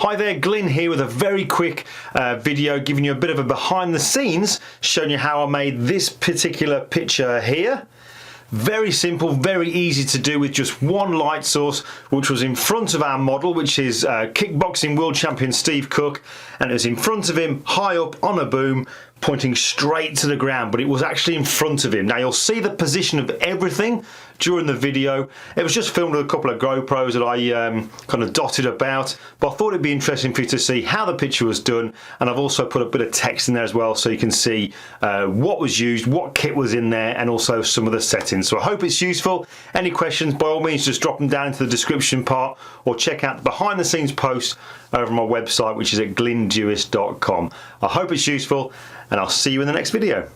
Hi there, Glyn here with a very quick video giving you a bit of a behind the scenes, showing you how I made this particular picture here. Very simple, very easy to do with just one light source, which was in front of our model, which is kickboxing world champion Steve Cook, and it was in front of him, high up on a boom, pointing straight to the ground, but it was actually in front of him. Now you'll see the position of everything during the video. It was just filmed with a couple of GoPros that I kind of dotted about, but I thought it'd be interesting for you to see how the picture was done, and I've also put a bit of text in there as well so you can see what was used, what kit was in there, and also some of the settings. So I hope it's useful. Any questions, by all means just drop them down into the description part, or check out the behind the scenes post over on my website, which is at glindewis.com. I hope it's useful, and I'll see you in the next video.